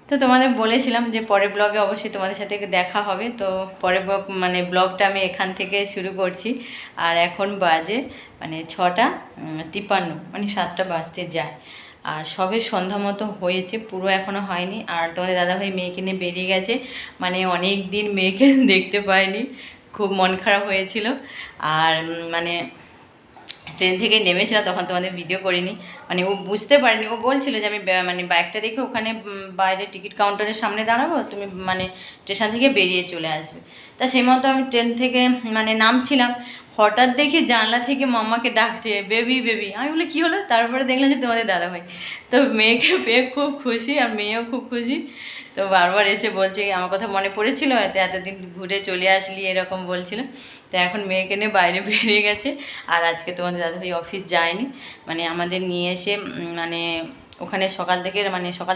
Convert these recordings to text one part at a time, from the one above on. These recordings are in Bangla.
তো তোমাদের বলেছিলাম যে পরের ব্লগে অবশ্যই তোমাদের সাথে দেখা হবে। তো পরের ব্লগটা আমি এখান থেকে শুরু করছি। আর এখন বাজে 6:53, 7টা বাজতে যায়। আর সবে সন্ধ্যা মতো হয়েছে, পুরো এখনও হয়নি। আর তোমাদের দাদাভাই মেয়েকে নিয়ে বেরিয়ে গেছে, অনেক দিন মেয়েকে দেখতে পাইনি, খুব মন খারাপ হয়েছিল। আর ট্রেন থেকে নেমেছিলাম তখন তোমাদের ভিডিও করিনি, ও বুঝতে পারিনি। ও বলছিল যে আমি বাইকটা রেখে ওখানে বাইরে টিকিট কাউন্টারের সামনে দাঁড়াবো, তুমি স্টেশন থেকে বেরিয়ে চলে আসবে। তা সেই মতো আমি ট্রেন থেকে নামছিলাম, হঠাৎ দেখি জানলা থেকে মাম্মাকে ডাকছে, বেবি বেবি। আমি বলি কী হলো? তারপরে দেখলাম যে তোমাদের দাদাভাই। তো মেয়েকে পেয়ে খুব খুশি, আর মেয়েও খুব খুশি। তো বারবার এসে বলছে আমার কথা মনে পড়েছিল, এতদিন ঘুরে চলে আসলি, এরকম বলছিল। তো এখন মেয়েকে নিয়ে বাইরে বেরিয়ে গেছে। আর আজকে তোমাদের দাদাভাই অফিস যায়নি, আমাদের নিয়ে এসে ওখানে সকাল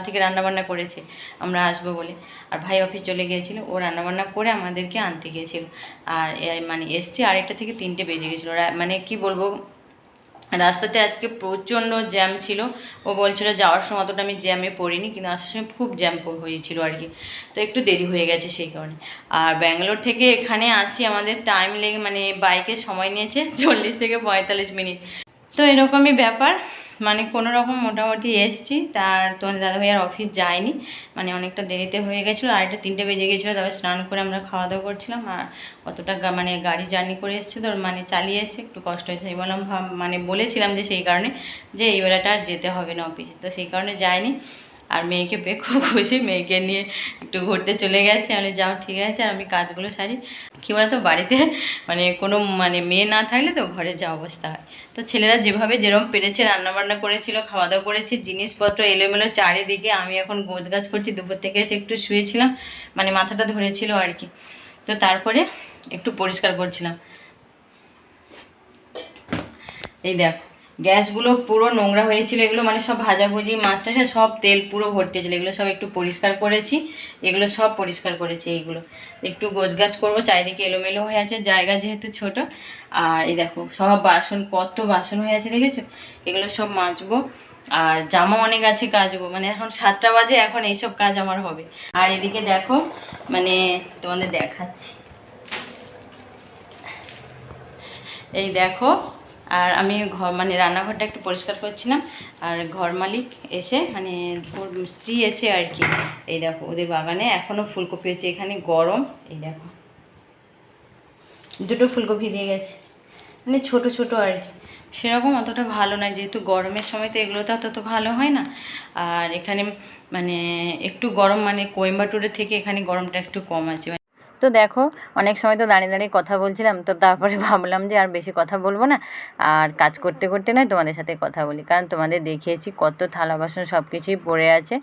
থেকে রান্নাবান্না করেছে আমরা আসবো বলে। আর ভাই অফিস চলে গিয়েছিল, ও রান্নাবান্না করে আমাদেরকে আনতে গিয়েছিল। আর এসছে 2:30 থেকে 3টে বেজে গেছিলো। কি বলবো, রাস্তাতে আজকে প্রচণ্ড জ্যাম ছিল। ও বলছিল যাওয়ার সময় অতটা আমি জ্যামে পড়িনি, কিন্তু আসার সময় খুব জ্যাম হয়েছিল আর কি। তো একটু দেরি হয়ে গেছে সেই কারণে। আর ব্যাঙ্গালোর থেকে এখানে আসি আমাদের টাইম লেগে বাইকে সময় নিয়েছে 40 থেকে 45 মিনিট। তো এরকমই ব্যাপার, কোনো রকম মোটামুটি এসছি। তার তোমাদের দাদাভাইয়ার অফিস যায়নি, অনেকটা দেরিতে হয়ে গেছিলো। 2:30-3টে বেজে গেছিলো। তারপরে স্নান করে আমরা খাওয়া দাওয়া করছিলাম। আর অতটা গাড়ি জার্নি করে এসছে, তো চালিয়ে এসছে, একটু কষ্ট হয়েছে। আমি বললাম বলেছিলাম যে সেই কারণে যে এই বেলাটা আর যেতে হবে না অফিসে, তো সেই কারণে যায়নি। আর মেয়েকে পেয়ে খুব খুশি, মেয়েকে নিয়ে একটু ঘুরতে চলে গেছে। আমি যাও ঠিক আছে। আর আমি কাজগুলো সারি। কী বলতো, বাড়িতে কোনো মেয়ে না থাকলে তো ঘরে যা অবস্থা হয়। তো ছেলেরা যেভাবে যেরকম পেরেছে রান্নাবান্না করেছিল, খাওয়া দাওয়া করেছি, জিনিসপত্র এলোমেলো চারিদিকে। আমি এখন গোছগাছ করছি। দুপুর থেকে এসে একটু শুয়েছিলাম, মাথাটা ধরেছিল আর কি। তো তারপরে একটু পরিষ্কার করছিলাম। এই দেখো, গ্যাসগুলো পুরো নোংরা হয়েছিল, এগুলো সব ভাজাভুজি মাছটা সব তেল পুরো ভর্তি হয়েছিল। এগুলো সব একটু পরিষ্কার করেছি, এগুলো সব পরিষ্কার করেছি। এইগুলো একটু গোছগাছ করবো, চারিদিকে এলোমেলো হয়ে আছে, জায়গা যেহেতু ছোট। আর এই দেখো সব বাসন, কত বাসন হয়ে আছে দেখেছো, এগুলো সব মাজবো। আর জামা অনেক আছে কাচবো, এখন 7টা বাজে, এখন এইসব কাজ আমার হবে। আর এদিকে দেখো, তোমাদের দেখাচ্ছি, এই দেখো। আর আমি ঘর রান্নাঘরটা একটু পরিষ্কার করছিলাম। আর ঘর মালিক এসে ওর স্ত্রী এসে আর কি, এই দেখো ওদের বাগানে এখনও ফুলকপি হচ্ছে, এখানে গরম। এই দেখো 2টো ফুলকপি দিয়ে গেছে, ছোট ছোট আর কি, সেরকম অতটা ভালো নয়, যেহেতু গরমের সময় তো এগুলো তো অত ভালো হয় না। আর এখানে একটু গরম, কোয়েম্বাটুরের থেকে এখানে গরমটা একটু কম আছে। তো দেখো, অনেক সময় তো দাঁড়িয়ে দাঁড়িয়ে কথা বলছিলাম, তো তারপরে ভাবলাম যে আর বেশি কথা বলবো না, আর কাজ করতে করতে নয় তোমাদের সাথে কথা বলি। কারণ তোমাদের দেখিয়েছি কত থালা বাসন সব কিছুই পড়ে আছে।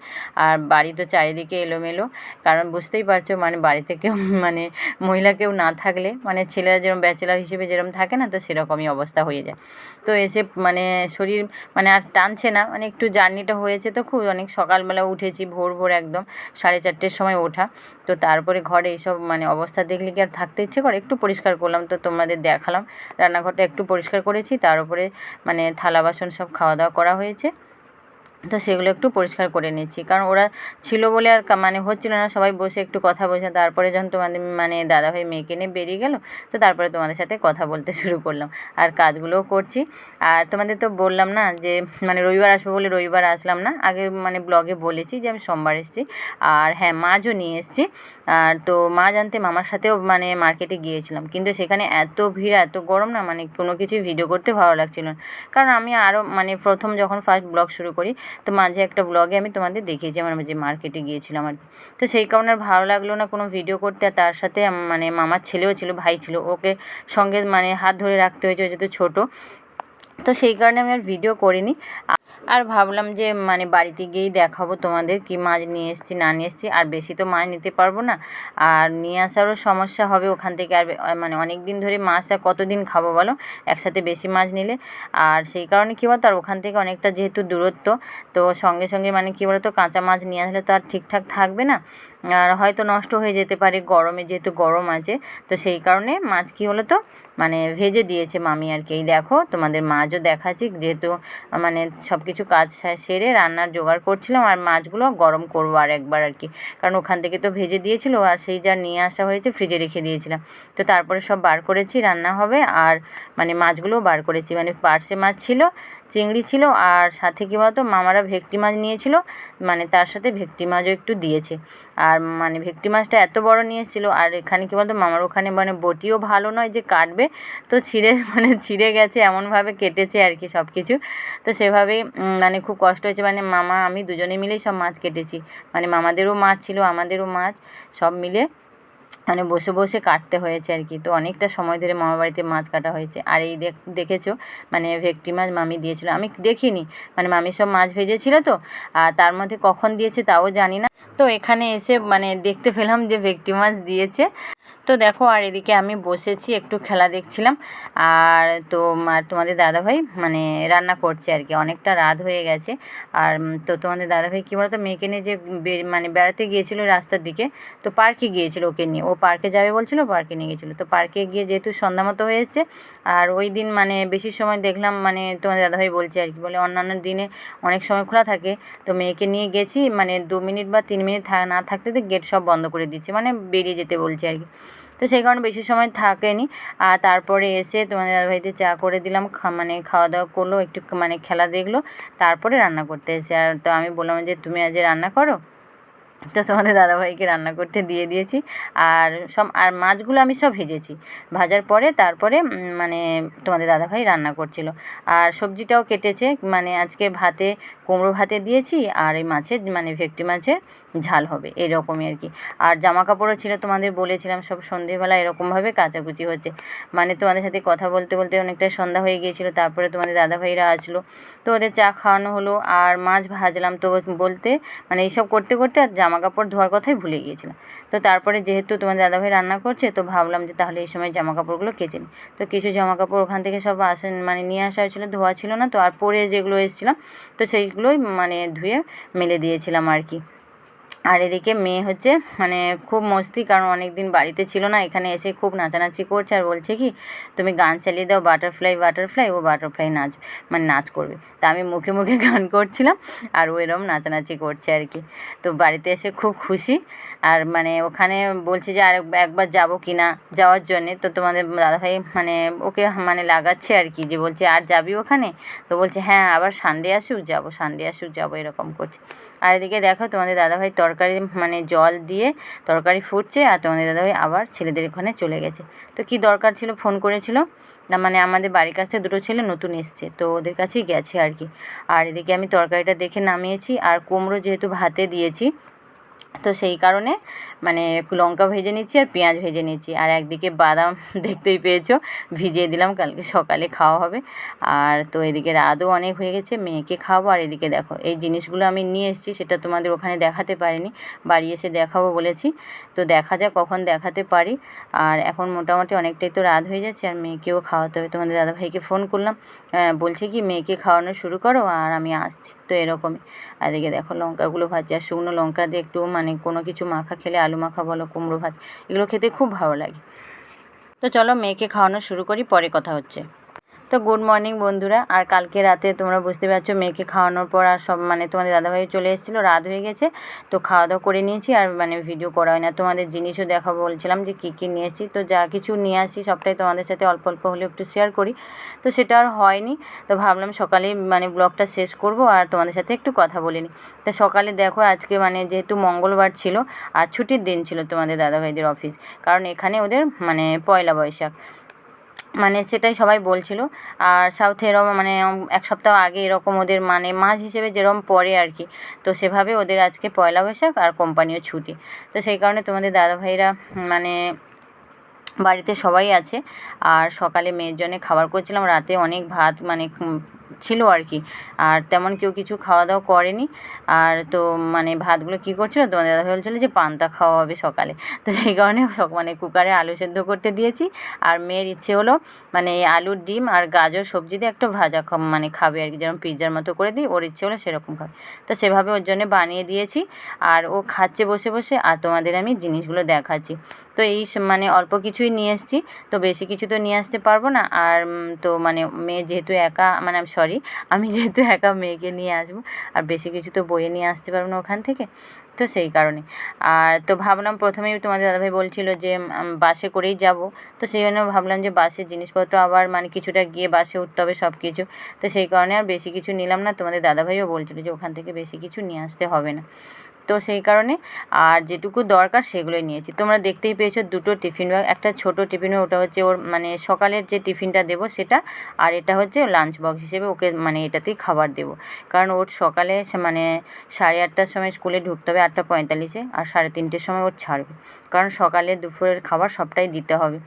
আর বাড়ি তো চারিদিকে এলোমেলো, কারণ বুঝতেই পারছো বাড়িতে কেউ মহিলা কেউ না থাকলে ছেলেরা যেরকম ব্যাচেলার হিসেবে যেরকম থাকে না, তো সেরকমই অবস্থা হয়ে যায়। তো এসে শরীর আর টানছে না, একটু জার্নিটা হয়েছে, তো খুব অনেক সকালবেলা উঠেছি, ভোর ভোর একদম 4:30-র সময় ওঠা। তো তারপরে ঘরে এইসব অবস্থা দেখলে কি আর থাকতে ইচ্ছে করে। একটু পরিষ্কার করলাম, তো তোমাদের দেখালাম। রান্নাঘরটা একটু পরিষ্কার করেছি, তার উপরে থালা বাসন সব খাওয়া দাওয়া করা হয়েছে, তো সেগুলো একটু পরিষ্কার করে নিচ্ছি। কারণ ওরা ছিল বলে আর হচ্ছিল না, সবাই বসে একটু কথা বলছে। তারপরে যখন তোমাদের দাদাভাই মেয়েকে নিয়ে বেরিয়ে গেল, তো তারপরে তোমাদের সাথে কথা বলতে শুরু করলাম, আর কাজগুলোও করছি। আর তোমাদের তো বললাম না যে রবিবার আসবো বলে রবিবার আসলাম না, আগে ব্লগে বলেছি যে আমি সোমবার এসেছি। আর হ্যাঁ, মাছও নিয়ে এসেছি। আর তো মাছ আনতে মামার সাথেও মার্কেটে গিয়েছিলাম, কিন্তু সেখানে এত ভিড়, এত গরম না, কোনো কিছুই ভিডিও করতে ভালো লাগছিল না। কারণ আমি আরও প্রথম যখন ফার্স্ট ব্লগ শুরু করি, তো মাঝে একটা ব্লগে আমি তোমাদের দেখিয়েছি আমার যে মার্কেটে গিয়েছিলাম আর কি। তো সেই কারণে আর ভালো লাগলো না কোনো ভিডিও করতে। আর তার সাথে মামার ছেলেও ছিল, ভাই ছিল, ওকে সঙ্গে হাত ধরে রাখতে হয়েছে, ও যেহেতু ছোটো। তো সেই কারণে আমি আর ভিডিও করিনি। আর ভাবলাম যে বাড়িতে গিয়েই দেখাবো তোমাদের কি মাছ নিয়ে এসেছি না নিয়ে এসেছি। আর বেশি তো মাছ নিতে পারবো না, আর নিয়ে আসারও সমস্যা হবে ওখান থেকে। আর অনেক দিন ধরে মাছটা কতদিন খাবো বলো একসাথে বেশি মাছ নিলে। আর সেই কারণে কী বলতো, আর ওখান থেকে অনেকটা যেহেতু দূরত্ব, তো সঙ্গে সঙ্গে কী বলতো, কাঁচা মাছ নিয়ে আসলে তো আর ঠিকঠাক থাকবে না, আর হয়তো নষ্ট হয়ে যেতে পারে গরমে, যেহেতু গরম আছে। তো সেই কারণে মাছ কী হলো তো মানে ভেজে দিয়েছে মামি আর কি। এই দেখো তোমাদের মাছও দেখাচ্ছি, যেহেতু মানে সব কিছু কাজ সেরে রান্নার জোগাড় করছিলাম, আর মাছগুলো গরম করবো আর একবার আর কি, কারণ ওখান থেকে তো ভেজে দিয়েছিল আর সেই যা নিয়ে আসা হয়েছে ফ্রিজে রেখে দিয়েছিলাম। তো তারপরে সব বার করেছি, রান্না হবে। আর মানে মাছগুলোও বার করেছি, মানে পার্শে মাছ ছিল, চিংড়ি ছিল, আর সাথে কী বলতো মামারা ভেটকি মাছ নিয়েছিল, মানে তার সাথে ভেটকি মাছও একটু দিয়েছে। আর মানে ভেটকি মাছটা এত বড় নিয়ে এসেছিলো, আর এখানে কী বলতো মামার ওখানে মানে বটিও ভালো নয় যে কাটবে, তো ছিঁড়ে গেছে, এমনভাবে কেটেছে আর কি সব কিছু। তো সেভাবেই মানে খুব কষ্ট হয়েছে, মানে মামা আমি দুজনে মিলেই সব মাছ কেটেছি, মানে মামাদেরও মাছ ছিল আমাদেরও মাছ, সব মিলে মানে বসে বসে কাটতে হয়েছে আর কি। তো অনেকটা সময় ধরে মামার বাড়িতে মাছ কাটা হয়েছে। আর এই দেখেছো মানে ভেটকি মাছ মামি দিয়েছিল, আমি দেখিনি, মানে মামি সব মাছ ভেজেছিল তো, আর তার মধ্যে কখন দিয়েছে তাও জানি না। তো এখানে এসে মানে দেখতে পেলাম যে ভেটকি মাছ দিয়েছে। তো দেখো, আর এদিকে আমি বসেছি একটু খেলা দেখছিলাম, আর তো আর তোমাদের দাদাভাই মানে রান্না করছে আর কি, অনেকটা রাত হয়ে গেছে। আর তো তোমাদের দাদাভাই কী বলতো মেয়েকে নিয়ে যে মানে বেড়াতে গিয়েছিলো রাস্তার দিকে, তো পার্কে গিয়েছিলো ওকে নিয়ে, ও পার্কে যাবে বলছিলো, পার্কে নিয়ে গিয়েছিলো। তো পার্কে গিয়ে যেহেতু সন্ধ্যা মতো হয়ে এসছে, আর ওই দিন মানে বেশি সময় দেখলাম, মানে তোমাদের দাদাভাই বলছে আর কি, বলে অন্যান্য দিনে অনেক সময় খোলা থাকে, তো মেয়েকে নিয়ে গেছি মানে 2 মিনিট বা 3 মিনিট না থাকতে গেট সব বন্ধ করে দিচ্ছে, মানে বেরিয়ে যেতে বলছে আর কি। তো সেই কারণে বেশি সময় থাকেনি। আর তারপরে এসে তোমাদের দাদাভাইতে চা করে দিলাম, মানে খাওয়া দাওয়া করলো, একটু মানে খেলা দেখলো, তারপরে রান্না করতে এসে। আর তো আমি বললাম যে তুমি আজ রান্না করো, তো তোমাদের দাদাভাইকে রান্না করতে দিয়ে দিয়েছি। আর মাছগুলো আমি সব ভেজেছি, ভাজার পরে তারপরে মানে তোমাদের দাদাভাই রান্না করছিল। আর সবজিটাও কেটেছে, মানে আজকে ভাতে কুমড়ো ভাতে দিয়েছি, আর এই মাছের মানে ভেটকি মাছের ঝাল হবে এরকমই আর কি। আর জামা কাপড়ও ছিল, তোমাদের বলেছিলাম সব সন্ধেবেলা এরকমভাবে কাচাকুচি হচ্ছে, মানে তোমাদের সাথে কথা বলতে বলতে অনেকটা সন্ধ্যা হয়ে গিয়েছিলো। তারপরে তোমাদের দাদাভাইরা আসলো, তো ওদের চা খাওয়ানো হলো, আর মাছ ভাজলাম। তো বলতে মানে এইসব করতে করতে আর জামা কাপড় ধোয়ার কথাই ভুলে গিয়েছিলাম। তো তারপরে যেহেতু তোমাদের দাদাভাই রান্না করছে, তো ভাবলাম যে তাহলে এই সময় জামা কাপড়গুলো কেচে নিই। তো কিছু জামা কাপড় ওখান থেকে সব মানে নিয়ে আসা হয়েছিলো, ধোয়া ছিল না তো, আর পরে যেগুলো এসেছিলাম তো সেইগুলোই মানে ধুয়ে মেলে দিয়েছিলাম আর কি। আর এদিকে মেয়ে হচ্ছে মানে খুব মস্তি, কারণ অনেক দিন বাড়িতে ছিল না, এখানে এসে খুব নাচানাচি করছে, আর বলছে কি তুমি গান চালিয়ে দাও বাটারফ্লাই বাটারফ্লাই, ও বাটারফ্লাই নাচ করবে। তা আমি মুখে মুখে গান করছিলাম, আর ও এরকম নাচানাচি করছে আর কি। তো বাড়িতে এসে খুব খুশি, আর মানে ওখানে বলছে যে আর একবার যাবো কি না যাওয়ার জন্যে। তো তোমাদের দাদাভাই মানে ওকে মানে লাগাচ্ছে আর কি, যে বলছে আর যাবি ওখানে, তো বলছে হ্যাঁ আবার সানডে আসুক যাবো এরকম করছে। আর এদিকে দেখো তোমাদের দাদাভাই তরকারি মানে জল দিয়ে তরকারি ফুটছে, আর তোমাদের দাদাভাই আবার ছেলেদের ওখানে চলে গেছে। তো কি দরকার ছিল ফোন করেছিল না, মানে আমাদের বাড়ির কাছে 2 ছেলে নতুন এসছে, তো ওদের কাছেই গেছে আর কি। আর এদিকে আমি তরকারিটা দেখে নামিয়েছি, আর কুমড়ো যেহেতু ভাতে দিয়েছি, তো সেই কারণে মানে লঙ্কা ভেজে নিচ্ছি আর পেঁয়াজ ভেজে নিচ্ছি। আর একদিকে বাদাম দেখতেই পেয়েছো ভিজিয়ে দিলাম, কালকে সকালে খাওয়া হবে। আর তো এদিকে রাতও অনেক হয়ে গেছে, মেয়েকে খাওয়াবো। আর এদিকে দেখো এই জিনিসগুলো আমি নিয়ে এসেছি, সেটা তোমাদের ওখানে দেখাতে পারিনি, বাড়ি এসে দেখাবো বলেছি, তো দেখা যাক কখন দেখাতে পারি। আর এখন মোটামুটি অনেকটাই তো রাত হয়ে যাচ্ছে, আর মেয়েকেও খাওয়াতে হবে। তোমাদের দাদাভাইকে ফোন করলাম, বলছে কি মেয়েকে খাওয়ানো শুরু করো আর আমি আসছি, তো এরকমই। আর এদিকে দেখো লঙ্কাগুলো ভাজছে, আর শুকনো লঙ্কা দিয়ে একটু মানে কোনো কিছু মাখা খেলে, আলু মাখা বলো কুমড়ো ভাত, এগুলো খেতে খুব ভালো লাগে। তো চলো মেয়েকে খাওয়ানো শুরু করি, পরে কথা হচ্ছে। তো গুড মর্নিং বন্ধুরা। আর কালকে রাতে তোমরা বুঝতে পারছো মেয়েকে খাওয়ানোর পর আর সব মানে তোমাদের দাদাভাই চলে এসেছিলো, রাত হয়ে গেছে, তো খাওয়া দাওয়া করে নিয়েছি, আর মানে ভিডিও করা হয় না। তোমাদের জিনিসও দেখাবো বলছিলাম যে কী কী নিয়ে এসেছি, তো যা কিছু নিয়ে আসি সবটাই তোমাদের সাথে অল্প অল্প হলেও একটু শেয়ার করি, তো সেটা আর হয়নি। তো ভাবলাম সকালেই মানে ব্লগটা শেষ করব আর তোমাদের সাথে একটু কথা বলে নিই। তো সকালে দেখো আজকে মানে যেহেতু মঙ্গলবার ছিল আর ছুটির দিন ছিল তোমাদের দাদাভাইদের অফিস, কারণ এখানে ওদের মানে পয়লা বৈশাখ, মানে সেটাই সবাই বলছিল। আর সাউথে এরকম মানে 1 সপ্তাহ আগে এরকম ওদের মানে মাস হিসেবে যেরকম পড়ে আর কি, তো সেভাবে ওদের আজকে পয়লা বৈশাখ আর কোম্পানিও ছুটি। তো সেই কারণে তোমাদের দাদাভাইরা মানে বাড়িতে সবাই আছে। আর সকালে মেয়ের জন্যে খাবার করছিলাম, রাতে অনেক ভাত মানে ছিল আর কি, আর তেমন কেউ কিছু খাওয়া দাওয়া করেনি। আর তো মানে ভাতগুলো কী করছিলো তোমাদের দাদাভাই বলছিলো যে পান্তা খাওয়া হবে সকালে, তো সেই কারণে মানে কুকারে আলু সেদ্ধ করতে দিয়েছি। আর মেয়ের ইচ্ছে হলো মানে আলুর ডিম আর গাজর সবজি দিয়ে একটা ভাজা মানে খাবে আর কি, যেরকম পিৎজার মতো করে দিই, ওর ইচ্ছে হলো সেরকম খাবে, তো সেভাবে ওর জন্য বানিয়ে দিয়েছি। আর ও খাচ্ছে বসে বসে, আর তোমাদের আমি জিনিসগুলো দেখাচ্ছি। তো এই মানে অল্প কিছুই নিয়ে এসেছি, তো বেশি কিছু তো নিয়ে আসতে পারবো না। আর তো মানে মেয়ে যেহেতু একা, মানে সরি, আমি যেহেতু একা মেয়েকে নিয়ে আসবো, আর বেশি কিছু তো বয়ে নিয়ে আসতে পারবো না ওখান থেকে, তো সেই কারণে। আর তো ভাবলাম, প্রথমেই তোমাদের দাদাভাই বলছিল যে বাসে করেই যাব, তো সেই জন্য ভাবলাম যে বাসের জিনিসপত্র আবার মানে কিছুটা গিয়ে বাসে উঠতে হবে সব কিছু, তো সেই কারণে আর বেশি কিছু নিলাম না। তোমাদের দাদাভাইও বলছিল যে ওখান থেকে বেশি কিছু নিয়ে আসতে হবে না, তো সেই কারণে আর যেটুকু দরকার সেগুলোই নিয়েছি। তোমরা দেখতেই পেয়েছো দুটো টিফিন ব্যাগ, একটা ছোটো টিফিন, ওটা হচ্ছে ওর মানে সকালের যে টিফিনটা দেবো সেটা, আর এটা হচ্ছে লাঞ্চ বক্স হিসেবে ওকে মানে এটাতেই খাবার দেবো। কারণ ওর সকালে মানে 8:30টার সময় স্কুলে ঢুকতে হবে, 8:45-এ, আর 3:30-টের সময় ওর ছাড়বে, কারণ সকালে দুপুরের খাবার সবটাই দিতে হবে।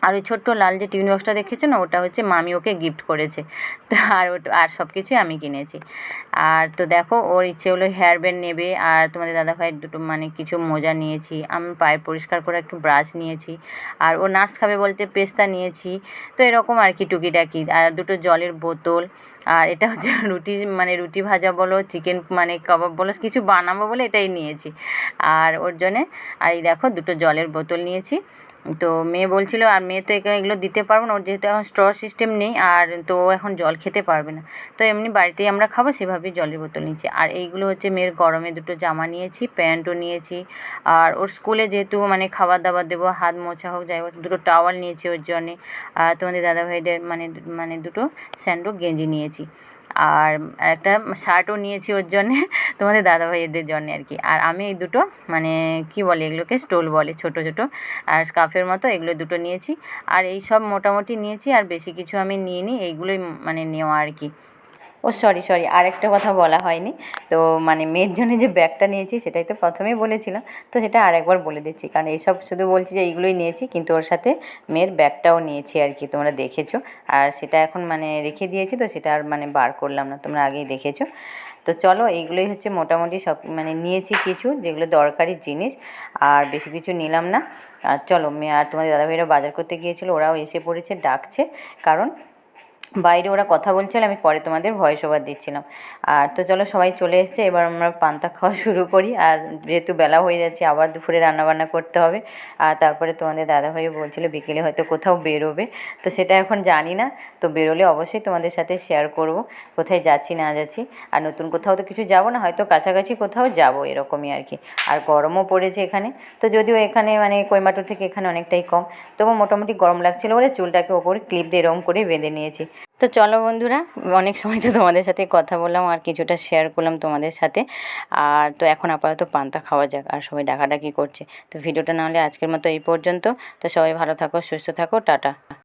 আর ওই ছোট্ট লাল যে টিফিন বক্সটা দেখেছো না, ওটা হচ্ছে মামি ওকে গিফট করেছে, তো আর ওটা আর সব কিছুই আমি কিনেছি। আর তো দেখো, ওর ইচ্ছে হলো হেয়ার ব্যান্ড নেবে, আর তোমাদের দাদাভাইয়ের দুটো মানে কিছু মোজা নিয়েছি, আমি পায়ের পরিষ্কার করে একটু ব্রাশ নিয়েছি, আর ও নাটস খাবে বলতে পেস্তা নিয়েছি, তো এরকম আর কি টুকিটাকি, আর দুটো জলের বোতল। আর এটা হচ্ছে রুটি, মানে রুটি ভাজা বলো, চিকেন মানে কাবাব বলো, কিছু বানাবো বলে এটাই নিয়েছি আর ওর জন্যে। আর এই দেখো দুটো জলের বোতল নিয়েছি। তো মেয়ে বলছিল, আর মেয়ে তো এগুলো দিতে পারবো না, ওর যেহেতু এখন স্ট্র সিস্টেম নেই, আর তো ও এখন জল খেতে পারবে না, তো এমনি বাড়িতেই আমরা খাবো সেভাবেই জলের বোতল নিচ্ছি। আর এইগুলো হচ্ছে মেয়ের গরমে দুটো জামা নিয়েছি, প্যান্টও নিয়েছি, আর ওর স্কুলে যেহেতু মানে খাবার দাবার দেবো, হাত মোছা হোক যাই হোক, দুটো টাওয়াল নিয়েছি ওর জন্যে। আর তোমাদের দাদাভাইদের মানে মানে দুটো স্যান্ডো গেঞ্জি নিয়েছি, আর একটা শার্টও নিয়েছি ওর জন্যে, তোমাদের দাদাভাইদের জন্যে আর কি। আর আমি এই দুটো মানে কি বলে এগুলোকে, স্টোল বলে, ছোটো ছোটো আর স্কার্ফের মতো, এগুলো দুটো নিয়েছি। আর এই সব মোটামুটি নিয়েছি, আর বেশি কিছু আমি নিইনি, এইগুলোই মানে নেওয়া আর কি। ও সরি সরি, আরেকটা কথা বলা হয়নি, তো মানে মেয়ের জন্য যে ব্যাগটা নিয়েছি সেটাই তো প্রথমেই বলেছিলাম, তো সেটা আরেকবার বলে দিচ্ছি, কারণ এইসব শুধু বলছি যে এইগুলোই নিয়েছি, কিন্তু ওর সাথে মেয়ের ব্যাগটাও নিয়েছি আর কি, তোমরা দেখেছো। আর সেটা এখন মানে রেখে দিয়েছি, তো সেটা আর মানে বার করলাম না, তোমরা আগেই দেখেছো। তো চলো, এইগুলোই হচ্ছে মোটামুটি সব মানে নিয়েছি কিছু যেগুলো দরকারি জিনিস, আর বেশি কিছু নিলাম না। আর চলো, মেয়ে আর তোমাদের দাদাভাইরা বাজার করতে গিয়েছিলো, ওরাও এসে পড়েছে, ডাকছে, কারণ বাইরে ওরা কথা বলছিল, আমি পরে তোমাদের ভয়েস ওভার দিচ্ছিলাম। আর তো চলো, সবাই চলে এসেছে, এবার আমরা পান্তা খাওয়া শুরু করি, আর যেহেতু বেলা হয়ে যাচ্ছে আবার দুপুরে রান্নাবান্না করতে হবে। আর তারপরে তোমাদের দাদাভাইও বলছিল বিকেলে হয়তো কোথাও বেরোবে, তো সেটা এখন জানি না, তো বেরোলে অবশ্যই তোমাদের সাথে শেয়ার করব কোথায় যাচ্ছি না যাচ্ছি। আর নতুন কোথাও তো কিছু যাব না, হয়তো কাছাকাছি কোথাও যাব, এরকমই আর কি। আর গরমও পড়েছে এখানে, তো যদিও এখানে মানে কোয়েম্বাটোর থেকে এখানে অনেকটাই কম, তবু মোটামুটি গরম লাগছিলো বলে চুলটাকে ওপরে ক্লিপ দিয়ে এরকম করে বেঁধে নিয়েছি। তো চলো বন্ধুরা, অনেক সময় তো তোমাদের সাথে কথা বললাম আর কিছুটা শেয়ার করলাম তোমাদের সাথে, আর তো এখন আপাতত পান্তা খাওয়া যাক, আর সবাই ডাকাডাকি করছে। তো ভিডিওটা নাহলে আজকের মতো এই পর্যন্ত, তো সবাই ভালো থাকো, সুস্থ থাকো, টাটা।